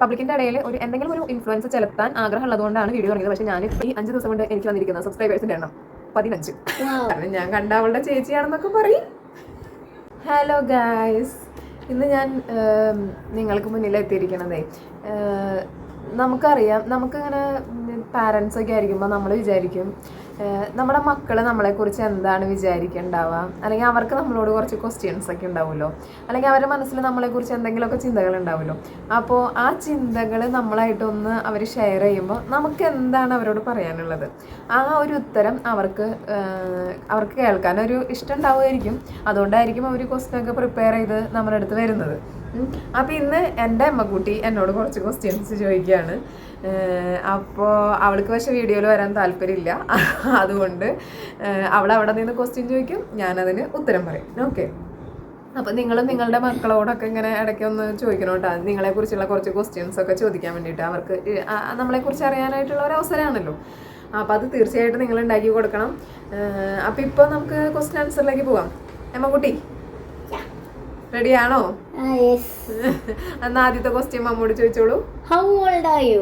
പബ്ലിക്കിന്റെ ഇടയിൽ എന്തെങ്കിലും ഒരു ഇൻഫ്ലുവൻസ് ചെലുത്താൻ ആഗ്രഹം ഉള്ളതുകൊണ്ടാണ് വീഡിയോ തുടങ്ങിയത്. പക്ഷേ ഞാൻ ഈ 5 ദിവസം കൊണ്ട് എനിക്ക് വന്നിരിക്കുന്ന സബ്സ്ക്രൈബേഴ്സിന്റെ എണ്ണം 15. കാരണം ഞാൻ കണ്ട അവളുടെ ചേച്ചിയാണെന്നൊക്കെ പറയും. ഹലോ ഗായ്സ്, ഇന്ന് ഞാൻ നിങ്ങൾക്ക് മുന്നിൽ എത്തിയിരിക്കണതേ, നമുക്കറിയാം, നമുക്കിങ്ങനെ പാരൻസൊക്കെ ആയിരിക്കുമ്പോൾ നമ്മൾ വിചാരിക്കും നമ്മുടെ മക്കൾ നമ്മളെക്കുറിച്ച് എന്താണ് വിചാരിക്കുന്നുണ്ടാവുക, അല്ലെങ്കിൽ അവർക്ക് നമ്മളോട് കുറച്ച് ക്വസ്റ്റ്യൻസ് ഒക്കെ ഉണ്ടാവുമല്ലോ, അല്ലെങ്കിൽ അവരുടെ മനസ്സിൽ നമ്മളെക്കുറിച്ച് എന്തെങ്കിലുമൊക്കെ ചിന്തകൾ ഉണ്ടാവുമല്ലോ. അപ്പോൾ ആ ചിന്തകൾ നമ്മളായിട്ടൊന്ന് അവർ ഷെയർ ചെയ്യുമ്പോൾ നമുക്ക് എന്താണ് അവരോട് പറയാനുള്ളത്, ആ ഒരു ഉത്തരം അവർക്ക് കേൾക്കാനൊരു ഇഷ്ടം ഉണ്ടാവുമായിരിക്കും. അതുകൊണ്ടായിരിക്കും അവർ ക്വസ്റ്റ്യനൊക്കെ പ്രിപ്പയർ ചെയ്ത് നമ്മുടെ അടുത്ത് വരുന്നത്. അപ്പോൾ ഇന്ന് എൻ്റെ അമ്മക്കുട്ടി എന്നോട് കുറച്ച് ക്വസ്റ്റ്യൻസ് ചോദിക്കുകയാണ്. അപ്പോൾ അവൾക്ക് പക്ഷേ വീഡിയോയിൽ വരാൻ താല്പര്യമില്ല. അതുകൊണ്ട് അവൾ അവിടെ നിന്ന് ക്വസ്റ്റ്യൻ ചോദിക്കും, ഞാനതിന് ഉത്തരം പറയും. ഓക്കെ, അപ്പോൾ നിങ്ങളും നിങ്ങളുടെ മക്കളോടൊക്കെ ഇങ്ങനെ ഇടയ്ക്ക് ഒന്ന് ചോദിക്കണം കേട്ടോ, നിങ്ങളെക്കുറിച്ചുള്ള കുറച്ച് ക്വസ്റ്റ്യൻസ് ഒക്കെ ചോദിക്കാൻ വേണ്ടിയിട്ട്. അവർക്ക് നമ്മളെക്കുറിച്ച് അറിയാനായിട്ടുള്ള ഒരു അവസരമാണല്ലോ. അപ്പോൾ അത് തീർച്ചയായിട്ടും നിങ്ങൾ ഉണ്ടാക്കി കൊടുക്കണം. അപ്പോൾ ഇപ്പോൾ നമുക്ക് ക്വസ്റ്റ്യൻ ആൻസറിലേക്ക് പോവാം. അമ്മക്കുട്ടി റെഡിയാണോ? എന്നാ ആദ്യത്തെ ക്വസ്റ്റ്യൻ മമ്മോട് ചോദിച്ചോളൂ. How old are you?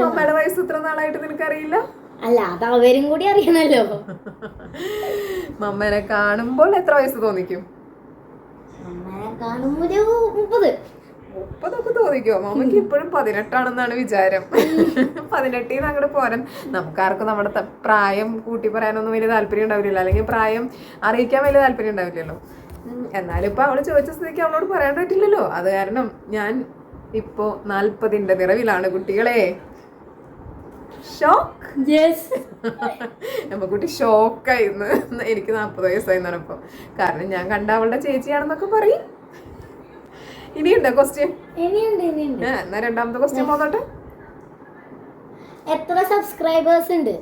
മമ്മയുടെ വയസ്സ് ഇത്ര നാളായിട്ട് നിനക്കറിയില്ല? അല്ല, അത് അവരും കൂടി അറിയണല്ലോ. മമ്മനെ കാണുമ്പോൾ എത്ര വയസ്സ് തോന്നിക്കും? അമ്മനെ കാണുമ്പോൾ 30 30ഒക്കെ തോന്നിക്കോ? മമ്മയ്ക്ക് ഇപ്പോഴും 18 വിചാരം. 18 അങ്ങോട്ട് പോരാൻ. നമുക്കാർക്കും നമ്മുടെ പ്രായം കൂട്ടി പറയാനൊന്നും വലിയ താല്പര്യം ഉണ്ടാവില്ലല്ലോ, അല്ലെങ്കിൽ പ്രായം അറിയിക്കാൻ വലിയ താല്പര്യം ഉണ്ടാവില്ലല്ലോ. എന്നാലും ഇപ്പൊ അവള് ചോദിച്ച സ്ഥിതിക്ക് അവളോട് പറയാൻ പറ്റില്ലല്ലോ. അത് കാരണം ഞാൻ ഇപ്പോ 40ന്റെ നിറവിലാണ് കുട്ടികളെ. കുട്ടി ഷോക്കായിന്ന്. എനിക്ക് 40 വയസ്സായിന്നാണ് ഇപ്പൊ. കാരണം ഞാൻ കണ്ട അവളുടെ ചേച്ചിയാണെന്നൊക്കെ പറയും. ഇനിയുണ്ടോ ക്വസ്റ്റ്യൻ? എന്നാ രണ്ടാമത്തെ ക്വസ്റ്റ്യൻ പോന്നോട്ടെ. എത്ര സബ്സ്ക്രൈബേഴ്സ് ഉണ്ട്?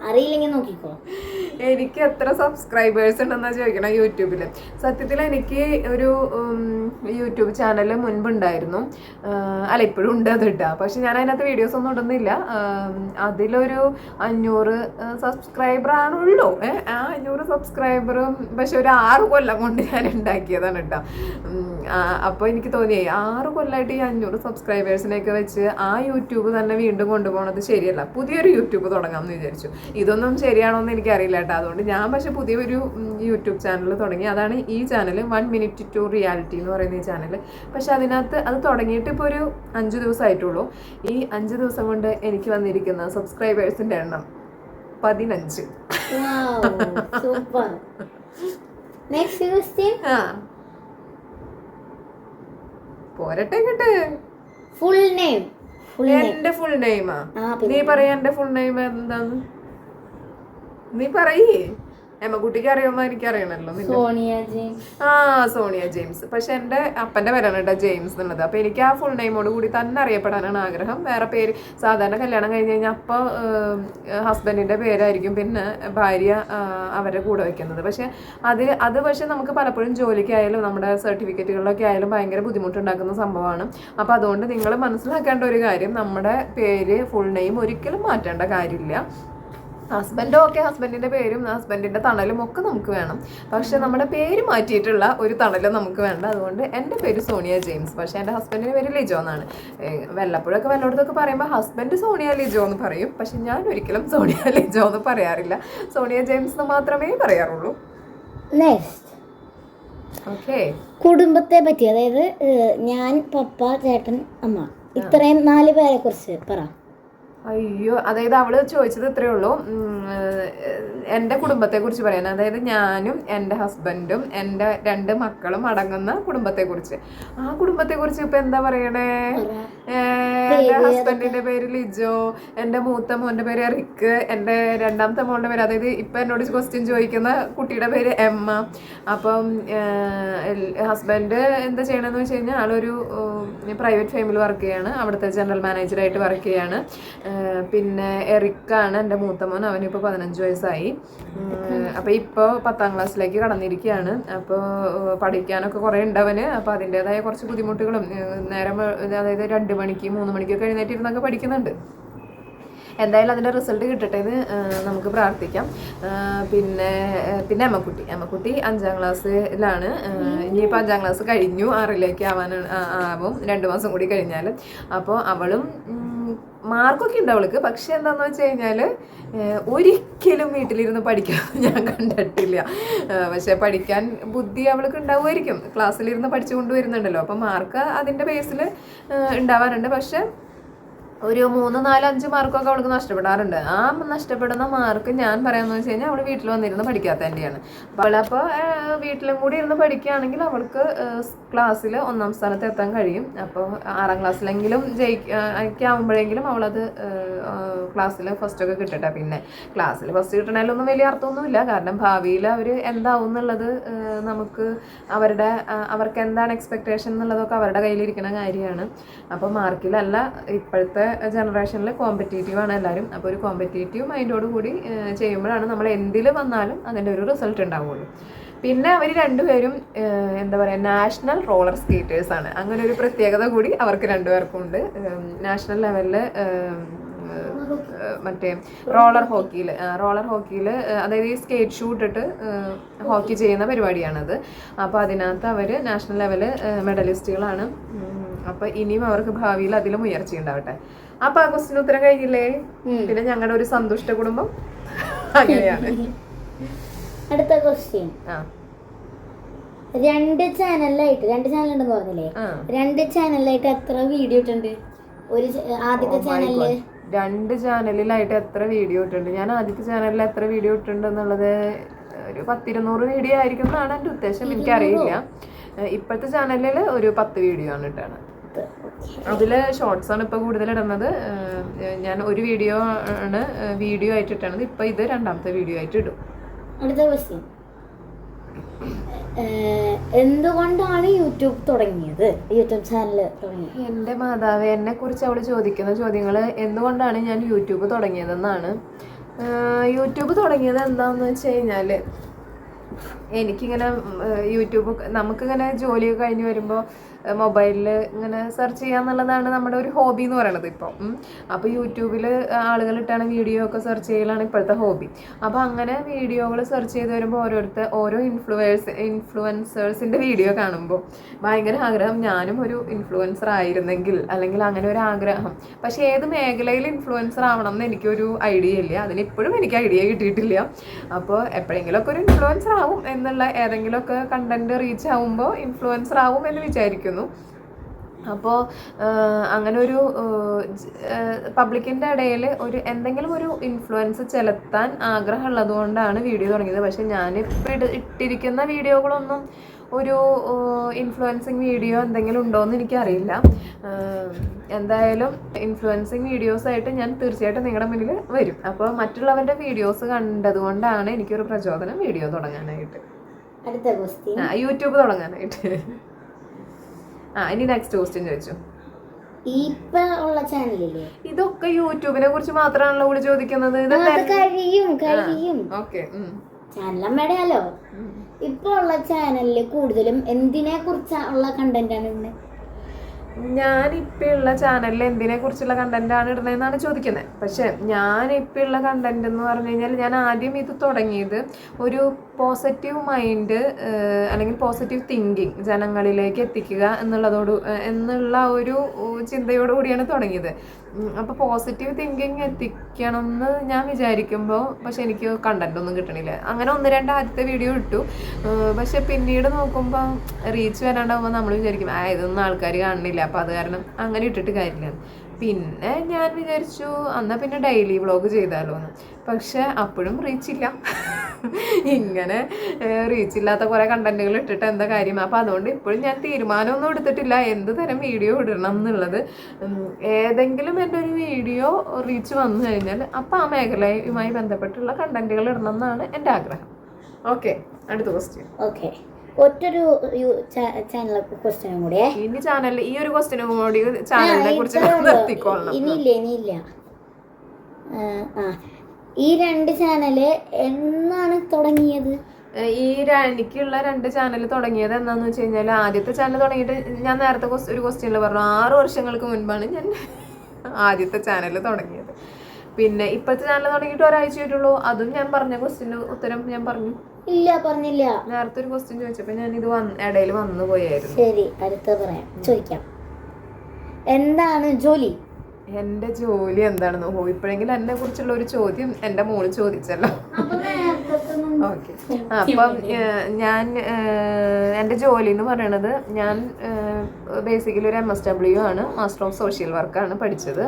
അറിയില്ലെങ്കിൽ നോക്കിക്കോ. എനിക്ക് എത്ര സബ്സ്ക്രൈബേഴ്സ് ഉണ്ടെന്നാ ചോദിക്കണം യൂട്യൂബില്. സത്യത്തിൽ എനിക്ക് ഒരു യൂട്യൂബ് ചാനൽ മുൻപുണ്ടായിരുന്നു. അല്ല, ഇപ്പോഴും ഉണ്ട് അത് ഇട്ടാ. പക്ഷെ ഞാൻ അതിനകത്ത് വീഡിയോസ് ഒന്നും ഇടുന്നില്ല. അതിലൊരു 500 സബ്സ്ക്രൈബറാണുള്ളൂ. ആ 500 സബ്സ്ക്രൈബറും പക്ഷെ ഒരു 6 കൊല്ലം കൊണ്ട് ഞാൻ ഉണ്ടാക്കിയതാണ് കേട്ടോ. അപ്പോൾ എനിക്ക് തോന്നി 6 കൊല്ലമായിട്ട് ഈ 500 സബ്സ്ക്രൈബേഴ്സിനെയൊക്കെ വെച്ച് ആ യൂട്യൂബ് തന്നെ വീണ്ടും കൊണ്ടുപോകണത് ശരിയല്ല. പുതിയൊരു യൂട്യൂബ് തുടങ്ങാമെന്ന് വിചാരിച്ചു. ഇതൊന്നും ശരിയാണോ എന്ന് എനിക്കറിയില്ല കേട്ടോ. അതുകൊണ്ട് ഞാൻ പക്ഷെ പുതിയൊരു യൂട്യൂബ് ചാനൽ തുടങ്ങി. അതാണ് ഈ ചാനൽ, 1 Minute to Reality എന്ന് പറയുന്ന ഈ ചാനൽ. പക്ഷെ അതിനകത്ത് അത് തുടങ്ങിയിട്ട് ഇപ്പോൾ ഒരു 5 ദിവസമായിട്ടുള്ളൂ. ഈ 5 ദിവസം കൊണ്ട് എനിക്ക് വന്നിരിക്കുന്ന സബ്സ്ക്രൈബേഴ്സിന്റെ എണ്ണം 15. പോരട്ടെ കേട്ടെ. Full name? എന്റെ ഫുൾ നെയിമാ? നീ പറയാ എന്റെ ഫുൾ നെയിം എന്താന്ന് നീ പറയേ. എമ്മക്കുട്ടിക്ക് അറിയാമോ? എനിക്ക് അറിയണല്ലോ. സോണിയ ജെയിംസ്. പക്ഷെ എൻ്റെ അപ്പൻ്റെ പേരാണ് കേട്ടോ ജെയിംസ് എന്നുള്ളത്. അപ്പോൾ എനിക്ക് ആ ഫുൾ നെയിമോട് കൂടി തന്നെ അറിയപ്പെടാനാണ് ആഗ്രഹം. വേറെ പേര് സാധാരണ കല്യാണം കഴിഞ്ഞ് കഴിഞ്ഞാൽ അപ്പോൾ ഹസ്ബൻഡിൻ്റെ പേരായിരിക്കും പിന്നെ ഭാര്യ അവരുടെ കൂടെ വയ്ക്കുന്നത്. പക്ഷെ അത് പക്ഷെ നമുക്ക് പലപ്പോഴും ജോലിക്കായാലും നമ്മുടെ സർട്ടിഫിക്കറ്റുകളിലൊക്കെ ആയാലും ഭയങ്കര ബുദ്ധിമുട്ടുണ്ടാക്കുന്ന സംഭവമാണ്. അപ്പോൾ അതുകൊണ്ട് നിങ്ങൾ മനസ്സിലാക്കേണ്ട ഒരു കാര്യം, നമ്മുടെ പേര് ഫുൾ നെയിം ഒരിക്കലും മാറ്റേണ്ട കാര്യമില്ല. ഹസ്ബൻഡും ഒക്കെ ഹസ്ബൻഡിൻ്റെ പേരും ഹസ്ബൻഡിൻ്റെ തണലും ഒക്കെ നമുക്ക് വേണം. പക്ഷെ നമ്മുടെ പേര് മാറ്റിയിട്ടുള്ള ഒരു തണലും നമുക്ക് വേണ്ട. അതുകൊണ്ട് എൻ്റെ പേര് സോണിയ ജെയിംസ്. പക്ഷേ എൻ്റെ ഹസ്ബൻഡിൻ്റെ പേര് ലിജോ എന്നാണ്. വല്ലപ്പോഴൊക്കെ വല്ലയിടത്തൊക്കെ പറയുമ്പോൾ ഹസ്ബൻഡ് സോണിയ ലിജോ എന്ന് പറയും. പക്ഷെ ഞാൻ ഒരിക്കലും സോണിയ ലിജോ എന്ന് പറയാറില്ല. സോണിയ ജെയിംസ് എന്ന് മാത്രമേ പറയാറുള്ളൂ. ഓക്കെ, കുടുംബത്തെ പറ്റി, അതായത് ഞാൻ, പപ്പ, ചേട്ടൻ, അമ്മ, ഇത്രയും 4 പേരെ കുറിച്ച് പറ. അയ്യോ, അതായത് അവള് ചോദിച്ചത് ഇത്രയേ ഉള്ളൂ, എൻ്റെ കുടുംബത്തെക്കുറിച്ച് പറയാൻ. അതായത് ഞാനും എൻ്റെ ഹസ്ബൻഡും എൻ്റെ 2 മക്കളും അടങ്ങുന്ന കുടുംബത്തെക്കുറിച്ച്. ആ കുടുംബത്തെക്കുറിച്ച് ഇപ്പം എന്താ പറയണേ? എൻ്റെ ഹസ്ബൻഡിൻ്റെ പേര് ലിജോ, എൻ്റെ മൂത്ത മോൻ്റെ പേര് റിക്ക്, എൻ്റെ രണ്ടാമത്തെ മോളുടെ പേര്, അതായത് ഇപ്പം എന്നോട് ക്വസ്റ്റ്യൻ ചോദിക്കുന്ന കുട്ടിയുടെ പേര് എമ്മ. അപ്പം ഹസ്ബൻഡ് എന്താ ചെയ്യണമെന്ന് വെച്ച് കഴിഞ്ഞാൽ ആളൊരു പ്രൈവറ്റ് ഫേമിൽ വർക്ക് ചെയ്യാണ്. അവിടുത്തെ ജനറൽ മാനേജറായിട്ട് വർക്ക് ചെയ്യാണ്. പിന്നെ എറിക്കാണ് എൻ്റെ മൂത്ത മോൻ. അവനിപ്പോൾ 15 വയസ്സായി. അപ്പോൾ ഇപ്പോൾ 10ാം ക്ലാസ്സിലേക്ക് കടന്നിരിക്കുകയാണ്. അപ്പോൾ പഠിക്കാനൊക്കെ കുറേ ഉണ്ട് അവന്. അപ്പോൾ അതിൻ്റേതായ കുറച്ച് ബുദ്ധിമുട്ടുകളും നേരം, അതായത് 2 മണിക്ക് 3 മണിക്കൊക്കെ എഴുന്നേറ്റിരുന്നൊക്കെ പഠിക്കുന്നുണ്ട്. എന്തായാലും അതിൻ്റെ റിസൾട്ട് കിട്ടട്ടെ എന്ന് നമുക്ക് പ്രാർത്ഥിക്കാം. പിന്നെ അമ്മക്കുട്ടി 5ാം ക്ലാസ്സിലാണ്. ഇനിയിപ്പോൾ 5ാം ക്ലാസ് കഴിഞ്ഞു, 6ലേക്ക് ആവും 2 മാസം കൂടി കഴിഞ്ഞാൽ. അപ്പോൾ അവളും മാർക്കൊക്കെ ഉണ്ട് അവൾക്ക്. പക്ഷെ എന്താണെന്ന് വെച്ച് കഴിഞ്ഞാൽ ഒരിക്കലും വീട്ടിലിരുന്ന് പഠിക്കാൻ ഞാൻ കണ്ടിട്ടില്ല. പക്ഷെ പഠിക്കാൻ ബുദ്ധി അവൾക്ക് ഉണ്ടാവുമായിരിക്കും, ക്ലാസ്സിലിരുന്ന് പഠിച്ചു കൊണ്ടുവരുന്നുണ്ടല്ലോ. അപ്പം മാർക്ക് അതിൻ്റെ ബേസിൽ ഉണ്ടാവാറുണ്ട്. പക്ഷെ ഒരു 3, 4, 5 മാർക്കൊക്കെ അവൾക്ക് നഷ്ടപ്പെടാറുണ്ട്. ആ നഷ്ടപ്പെടുന്ന മാർക്ക് ഞാൻ പറയാമെന്ന് വെച്ച് കഴിഞ്ഞാൽ അവൾ വീട്ടിൽ വന്നിരുന്ന് പഠിക്കാത്തതിൻ്റെയാണ്. അപ്പോൾ വീട്ടിലും കൂടി ഇരുന്ന് പഠിക്കുകയാണെങ്കിൽ അവൾക്ക് ക്ലാസ്സിൽ 1ാം സ്ഥാനത്ത് എത്താൻ കഴിയും. അപ്പോൾ 6ാം ക്ലാസ്സിലെങ്കിലും ജയിക്കാവുമ്പോഴെങ്കിലും അവളത് ക്ലാസ്സിൽ ഫസ്റ്റൊക്കെ കിട്ടട്ടെ. പിന്നെ ക്ലാസ്സിൽ ഫസ്റ്റ് കിട്ടണതിലൊന്നും വലിയ അർത്ഥമൊന്നുമില്ല. കാരണം ഭാവിയിൽ അവർ എന്താവും എന്നുള്ളത് നമുക്ക് അവർക്ക് എന്താണ് എക്സ്പെക്റ്റേഷൻ എന്നുള്ളതൊക്കെ അവരുടെ കയ്യിലിരിക്കുന്ന കാര്യമാണ്. അപ്പോൾ മാർക്കിലല്ല, ഇപ്പോഴത്തെ ജനറേഷനിൽ കോമ്പറ്റേറ്റീവാണ് എല്ലാവരും. അപ്പോൾ ഒരു കോമ്പറ്റേറ്റീവ് മൈൻഡോട് കൂടി ചെയ്യുമ്പോഴാണ് നമ്മൾ എന്തിൽ വന്നാലും അതിൻ്റെ ഒരു റിസൾട്ട് ഉണ്ടാവുള്ളൂ. പിന്നെ അവർ രണ്ടുപേരും എന്താ പറയുക, നാഷണൽ റോളർ സ്കേറ്റേഴ്സാണ്. അങ്ങനെ ഒരു പ്രത്യേകത കൂടി അവർക്ക് രണ്ടുപേർക്കും ഉണ്ട്. നാഷണൽ ലെവലിൽ മറ്റേ റോളർ ഹോക്കിയിൽ അതായത് ഈ സ്കേറ്റ് ഷൂ ഇട്ടിട്ട് ഹോക്കി ചെയ്യുന്ന പരിപാടിയാണത്. അപ്പോൾ അതിനകത്ത് അവർ നാഷണൽ ലെവല് മെഡലിസ്റ്റുകളാണ്. അപ്പോൾ ഇനിയും അവർക്ക് ഭാവിയിൽ അതിലും ഉയർച്ച ഉണ്ടാവട്ടെ. അപ്പോൾ ആ ക്വസ്റ്റിന് ഉത്തരം കഴിഞ്ഞില്ലേ? പിന്നെ ഞങ്ങളുടെ ഒരു സന്തുഷ്ട കുടുംബം അങ്ങനെയാണ്. അടുത്ത ക്വസ്റ്റ്യൻ. 2 ചാനലുണ്ടെന്ന് പറഞ്ഞില്ലേ? 2 ചാനലിലായിട്ട് എത്ര വീഡിയോ ഇട്ടുണ്ട്? ആദ്യത്തെ ചാനലില് 2 ചാനലിലായിട്ട് എത്ര വീഡിയോ ഇട്ടുണ്ട്? ഞാൻ ആദ്യത്തെ ചാനലിൽ എത്ര വീഡിയോ ഇട്ടുണ്ട് എന്നുള്ളത് ഒരു 10-200 വീഡിയോ ആയിരിക്കും എന്നാണ് എൻ്റെ ഉദ്ദേശം. എനിക്കറിയില്ല. ഇപ്പോഴത്തെ ചാനലിൽ ഒരു 10 വീഡിയോ ആണ് ഇട്ടാണ്. അതിൽ ഷോർട്സ് ആണ് ഇപ്പോൾ കൂടുതൽ ഇടുന്നത്. ഞാൻ ഒരു വീഡിയോ ആയിട്ട് ഇട്ടാണ്. ഇപ്പം ഇത് 2ാമത്തെ വീഡിയോ ആയിട്ട് ഇടും. അടുത്ത ക്വസ്റ്റ്യൻ. എന്തുകൊണ്ടാണ് യൂട്യൂബ് ചാനൽ തുടങ്ങിയത്? എൻ്റെ മാതാവേ, എന്നെ കുറിച്ച് അവൾ ചോദിക്കുന്ന ചോദ്യങ്ങൾ എന്തുകൊണ്ടാണ് ഞാൻ യൂട്യൂബ് തുടങ്ങിയതെന്നാണ്. യൂട്യൂബ് തുടങ്ങിയത് എന്താണെന്ന് വെച്ച് കഴിഞ്ഞാൽ, എനിക്കിങ്ങനെ യൂട്യൂബ് നമുക്കിങ്ങനെ ജോലിയൊക്കെ കഴിഞ്ഞ് വരുമ്പോൾ മൊബൈലിൽ ഇങ്ങനെ സെർച്ച് ചെയ്യാന്നുള്ളതാണ് നമ്മുടെ ഒരു ഹോബി എന്ന് പറയുന്നത് ഇപ്പോൾ. അപ്പോൾ യൂട്യൂബിൽ ആളുകൾ ഇട്ടാണ് വീഡിയോ ഒക്കെ സെർച്ച് ചെയ്യലാണ് ഇപ്പോഴത്തെ ഹോബി. അപ്പോൾ അങ്ങനെ വീഡിയോകൾ സെർച്ച് ചെയ്ത് വരുമ്പോൾ ഓരോ ഇൻഫ്ലുവൻസേഴ്സിൻ്റെ വീഡിയോ കാണുമ്പോൾ ഭയങ്കര ആഗ്രഹം, ഞാനും ഒരു ഇൻഫ്ലുവൻസർ ആയിരുന്നെങ്കിൽ, അല്ലെങ്കിൽ അങ്ങനെ ഒരു ആഗ്രഹം. പക്ഷേ ഏത് മേഖലയിൽ ഇൻഫ്ലുവൻസർ ആവണം എന്ന് എനിക്കൊരു ഐഡിയ ഇല്ല. അതിനിപ്പോഴും എനിക്ക് ഐഡിയ കിട്ടിയിട്ടില്ല. അപ്പോൾ എപ്പോഴെങ്കിലുമൊക്കെ ഒരു ഇൻഫ്ലുവൻസർ ആവും എന്നുള്ള, ഏതെങ്കിലുമൊക്കെ കണ്ടന്റ് റീച്ച് ആവുമ്പോൾ ഇൻഫ്ലുവൻസർ ആവും എന്ന് വിചാരിക്കുന്നു. അപ്പോൾ അങ്ങനെ ഒരു പബ്ലിക്കിൻ്റെ ഇടയിൽ എന്തെങ്കിലും ഒരു ഇൻഫ്ലുവൻസ് ചെലുത്താൻ ആഗ്രഹമുള്ളത് കൊണ്ടാണ് വീഡിയോ തുടങ്ങിയത്. പക്ഷെ ഞാനിപ്പോൾ ഇട്ടിരിക്കുന്ന വീഡിയോകളൊന്നും ഒരു ഇൻഫ്ലുവൻസിങ് വീഡിയോ എന്തെങ്കിലും ഉണ്ടോ എന്ന് എനിക്കറിയില്ല. എന്തായാലും ഇൻഫ്ലുവൻസിങ് വീഡിയോസായിട്ട് ഞാൻ തീർച്ചയായിട്ടും നിങ്ങളുടെ മുന്നിൽ വരും. അപ്പോൾ മറ്റുള്ളവരുടെ വീഡിയോസ് കണ്ടതുകൊണ്ടാണ് എനിക്കൊരു പ്രചോദനം വീഡിയോ തുടങ്ങാനായിട്ട്, അടുത്ത ക്വസ്റ്റ്യൻ, യൂട്യൂബ് തുടങ്ങാനായിട്ട്. ഇനി നെക്സ്റ്റ് ക്വസ്റ്റ്യൻ ചോദിച്ചു. ഇപ്പൊ ഉള്ള ചാനലില്ലേ, ഇതൊക്കെ യൂട്യൂബിനെ കുറിച്ച് മാത്രമാണല്ലോ ഇവിടെ ചോദിക്കുന്നത്. കഴിയും. ഓക്കെ, ചാനലമ്മയുടെയാലോ. ഇപ്പൊ ഉള്ള ചാനലില് കൂടുതലും എന്തിനെ കുറിച്ചുള്ള കണ്ടന്റ് ആണ് ഇടുന്നത്? ഞാനിപ്പോൾ ഉള്ള ചാനലിൽ എന്തിനെ കുറിച്ചുള്ള കണ്ടന്റാണ് ഇടുന്നതെന്നാണ് ചോദിക്കുന്നത്. പക്ഷെ ഞാനിപ്പോൾ ഉള്ള കണ്ടന്റ് എന്ന് പറഞ്ഞു കഴിഞ്ഞാൽ, ഞാൻ ആദ്യം ഇത് തുടങ്ങിയത് ഒരു പോസിറ്റീവ് മൈൻഡ് അല്ലെങ്കിൽ പോസിറ്റീവ് തിങ്കിങ് ജനങ്ങളിലേക്ക് എത്തിക്കുക എന്നുള്ള ഒരു ചിന്തയോടുകൂടിയാണ് തുടങ്ങിയത്. അപ്പോൾ പോസിറ്റീവ് തിങ്കിങ് എത്തിക്കണം എന്ന് ഞാൻ വിചാരിക്കുമ്പോൾ പക്ഷെ എനിക്ക് കണ്ടന്റ് ഒന്നും കിട്ടണില്ല. അങ്ങനെ 1-2 ആദ്യത്തെ വീഡിയോ ഇട്ടു. പക്ഷെ പിന്നീട് നോക്കുമ്പോൾ റീച്ച് വരാണ്ടാവുമ്പോൾ നമ്മൾ വിചാരിക്കും ഇതൊന്നും ആൾക്കാർ കാണുന്നില്ല, അപ്പോൾ അത് കാരണം അങ്ങനെ ഇട്ടിട്ട് കാര്യമില്ല. പിന്നെ ഞാൻ വിചാരിച്ചു എന്നാൽ പിന്നെ ഡെയിലി വ്ളോഗ് ചെയ്താലോ എന്ന്. പക്ഷെ അപ്പോഴും റീച്ചില്ല. ഇങ്ങനെ റീച്ചില്ലാത്ത കുറേ കണ്ടന്റുകൾ ഇട്ടിട്ട് എന്താ കാര്യം? അപ്പോൾ അതുകൊണ്ട് ഇപ്പോഴും ഞാൻ തീരുമാനമൊന്നും എടുത്തിട്ടില്ല എന്ത് തരം വീഡിയോ ഇടണം എന്നുള്ളത്. ഏതെങ്കിലും എൻ്റെ ഒരു വീഡിയോ റീച്ച് വന്നു കഴിഞ്ഞാൽ അപ്പോൾ ആ മേഖലയുമായി ബന്ധപ്പെട്ടുള്ള കണ്ടന്റുകൾ ഇടണം എന്നാണ് എൻ്റെ ആഗ്രഹം. ഓക്കെ, അടുത്ത ക്വസ്റ്റ്യൻ. ഓക്കെ, ഒറ്റൊരു ചാനൽ ക്വസ്റ്റ്യനും കൂടിയേ. ഇനി ചാനലിൽ ഈ ഒരു ക്വസ്റ്റ്യനും കൂടി ചാനലിനെ കുറിച്ച് നിർത്തിക്കോളണം. ഇനിയില്ല. ഈ 2 ചാനല് എന്നാണ് തുടങ്ങിയത്? എനിക്കുള്ള 2 ചാനൽ തുടങ്ങിയത് എന്താണെന്ന് വെച്ച് കഴിഞ്ഞാൽ, ആദ്യത്തെ ചാനൽ തുടങ്ങിയിട്ട് ഞാൻ നേരത്തെ ഒരു ക്വസ്റ്റ്യനിൽ പറഞ്ഞു 6 വർഷങ്ങൾക്ക് മുൻപാണ് ഞാൻ ആദ്യത്തെ ചാനൽ തുടങ്ങിയത്. പിന്നെ ഇപ്പോഴത്തെ ചാനൽ തുടങ്ങിയിട്ട് ഒരാഴ്ച ആയിട്ടുള്ളൂ. അതും ഞാൻ പറഞ്ഞ ക്വസ്റ്റ്യന് ഉത്തരം ഞാൻ പറഞ്ഞു. ഇല്ല, പറഞ്ഞില്ല. നേരത്തെ ഒരു ക്വസ്റ്റ്യൻ ചോദിച്ചപ്പോൾ ഞാനിത് ഇടയിൽ വന്നു പോയായിരുന്നു. ശരി, അടുത്ത പറയാം, ചോദിക്കാം. എന്താണ് ജോലി? എൻ്റെ ജോലി എന്താണെന്ന് ഇപ്പോഴെങ്കിലും എന്നെ കുറിച്ചുള്ള ഒരു ചോദ്യം എൻ്റെ മോള് ചോദിച്ചല്ലോ. ഓക്കെ, അപ്പം ഞാൻ എൻ്റെ ജോലി എന്ന് പറയണത്, ഞാൻ ബേസിക്കലി ഒരു MSW ആണ്, മാസ്റ്റർ ഓഫ് സോഷ്യൽ വർക്കാണ് പഠിച്ചത്.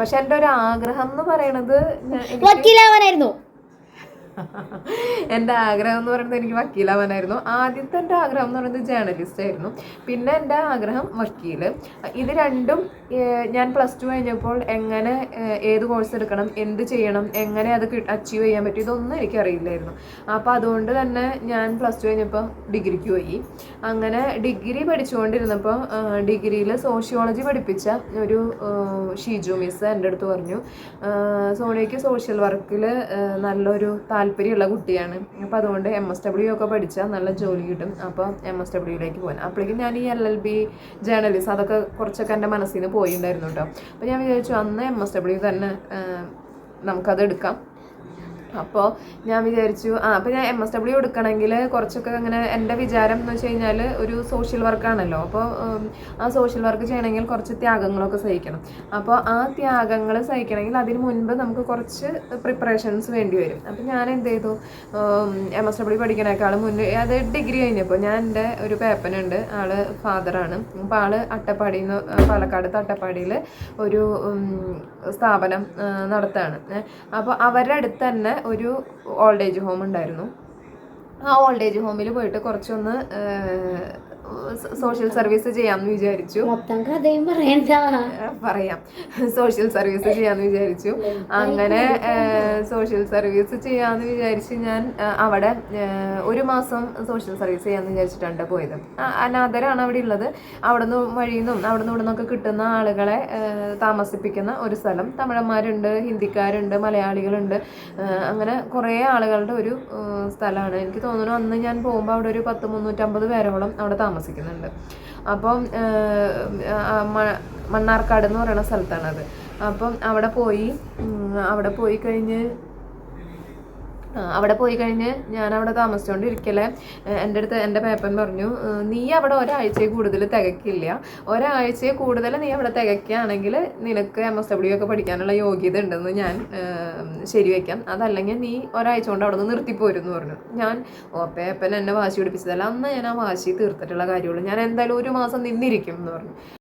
പക്ഷെ എൻ്റെ ഒരു ആഗ്രഹം എന്ന് പറയണത് വക്കീലാവാനായിരുന്നു. എൻ്റെ ആഗ്രഹം എന്ന് പറയുന്നത് എനിക്ക് വക്കീലാവാനായിരുന്നു. ആദ്യത്തെ എൻ്റെ ആഗ്രഹം എന്ന് പറയുന്നത് ജേർണലിസ്റ്റ് ആയിരുന്നു. പിന്നെ എൻ്റെ ആഗ്രഹം വക്കീൽ. ഇത് രണ്ടും ഞാൻ +2 കഴിഞ്ഞപ്പോൾ എങ്ങനെ ഏത് കോഴ്സ് എടുക്കണം, എന്ത് ചെയ്യണം, എങ്ങനെ അത് അച്ചീവ് ചെയ്യാൻ പറ്റും, ഇതൊന്നും എനിക്കറിയില്ലായിരുന്നു. അപ്പോൾ അതുകൊണ്ട് തന്നെ ഞാൻ +2 കഴിഞ്ഞപ്പോൾ ഡിഗ്രിക്ക് പോയി. അങ്ങനെ ഡിഗ്രി പഠിച്ചുകൊണ്ടിരുന്നപ്പോൾ ഡിഗ്രിയിൽ സോഷ്യോളജി പഠിപ്പിച്ച ഒരു ഷീജു മിസ് എൻ്റെ അടുത്ത് പറഞ്ഞു, സോണിയയ്ക്ക് സോഷ്യൽ വർക്കിൽ നല്ലൊരു താല്പര്യമുള്ള കുട്ടിയാണ്, അപ്പോൾ അതുകൊണ്ട് MSW ഒക്കെ പഠിച്ചാൽ നല്ല ജോലി കിട്ടും, അപ്പോൾ MSWയിലേക്ക് പോകാൻ. അപ്പോഴേക്കും ഞാൻ ഈ LLB, ജേർണലിസം അതൊക്കെ കുറച്ചൊക്കെ എൻ്റെ മനസ്സിൽ നിന്ന് പോയിട്ടുണ്ടായിരുന്നു കേട്ടോ. അപ്പോൾ ഞാൻ വിചാരിച്ചു അന്ന് MSW തന്നെ നമുക്കത് എടുക്കാം. അപ്പോൾ ഞാൻ വിചാരിച്ചു അപ്പോൾ ഞാൻ MSW എടുക്കണമെങ്കിൽ കുറച്ചൊക്കെ അങ്ങനെ എൻ്റെ വിചാരം എന്ന് വെച്ച് കഴിഞ്ഞാൽ ഒരു സോഷ്യൽ വർക്കാണല്ലോ. അപ്പോൾ ആ സോഷ്യൽ വർക്ക് ചെയ്യണമെങ്കിൽ കുറച്ച് ത്യാഗങ്ങളൊക്കെ സഹിക്കണം. അപ്പോൾ ആ ത്യാഗങ്ങൾ സഹിക്കണമെങ്കിൽ അതിന് മുൻപ് നമുക്ക് കുറച്ച് പ്രിപ്പറേഷൻസ് വേണ്ടി വരും. അപ്പോൾ ഞാൻ എന്ത് ചെയ്തു, MSW പഠിക്കണേക്കാളും മുന്നേ, അത് ഡിഗ്രി കഴിഞ്ഞപ്പോൾ ഞാൻ എൻ്റെ ഒരു പേപ്പനുണ്ട്, ആള് ഫാദറാണ്. അപ്പോൾ ആള് അട്ടപ്പാടിയിൽ നിന്ന്, പാലക്കാട് അട്ടപ്പാടിയിൽ ഒരു സ്ഥാപനം നടത്തുകയാണ്. അപ്പോൾ അവരുടെ അടുത്ത് തന്നെ ഒരു ഓൾഡ് ഏജ് ഹോം ഉണ്ടായിരുന്നു. ആ ഓൾഡ് ഏജ് ഹോമിൽ പോയിട്ട് കുറച്ചൊന്ന് സോഷ്യൽ സർവീസ് ചെയ്യാമെന്ന് വിചാരിച്ചു. മൊത്തം കഥയും പറയാം. സോഷ്യൽ സർവീസ് ചെയ്യാമെന്ന് വിചാരിച്ചു. അങ്ങനെ സോഷ്യൽ സർവീസ് ചെയ്യാമെന്ന് വിചാരിച്ച് ഞാൻ അവിടെ 1 മാസം സോഷ്യൽ സർവീസ് ചെയ്യാമെന്ന് വിചാരിച്ചിട്ടാണ് പോയത്. അനാഥരാണ് അവിടെ ഉള്ളത്. അവിടെ നിന്ന് വഴിയിൽ നിന്നും അവിടെ നിന്ന് ഇവിടെ നിന്നൊക്കെ കിട്ടുന്ന ആളുകളെ താമസിപ്പിക്കുന്ന ഒരു സ്ഥലം. തമിഴന്മാരുണ്ട്, ഹിന്ദിക്കാരുണ്ട്, മലയാളികളുണ്ട്, അങ്ങനെ കുറേ ആളുകളുടെ ഒരു സ്ഥലമാണ്. എനിക്ക് തോന്നുന്നു അന്ന് ഞാൻ പോകുമ്പോൾ അവിടെ ഒരു 350 പേരോളം അവിടെ താമസിക്കുന്നുണ്ട്. അപ്പം മണ്ണാർക്കാട് എന്ന് പറയുന്ന സ്ഥലത്താണത്. അപ്പം അവിടെ പോയി കഴിഞ്ഞ് ഞാൻ അവിടെ താമസിച്ചുകൊണ്ടിരിക്കലേ എൻ്റെ അടുത്ത് എൻ്റെ പേപ്പൻ പറഞ്ഞു, നീ അവിടെ ഒരാഴ്ചയിൽ കൂടുതൽ തികക്കില്ല, ഒരാഴ്ചയിൽ കൂടുതൽ നീ അവിടെ തികക്കുകയാണെങ്കിൽ നിനക്ക് MSW ഒക്കെ പഠിക്കാനുള്ള യോഗ്യത ഉണ്ടെന്ന് ഞാൻ ശരിവെക്കാം, അതല്ലെങ്കിൽ നീ ഒരാഴ്ച കൊണ്ട് അവിടെ നിന്ന് നിർത്തിപ്പോരെന്ന് പറഞ്ഞു. ഞാൻ പേപ്പൻ എന്നെ വാശി പിടിപ്പിച്ചതല്ല, അന്ന് ഞാൻ ആ വാശി തീർത്തിട്ടുള്ള കാര്യമുള്ളൂ, ഞാൻ എന്തായാലും 1 മാസം നിന്നിരിക്കും എന്ന് പറഞ്ഞു.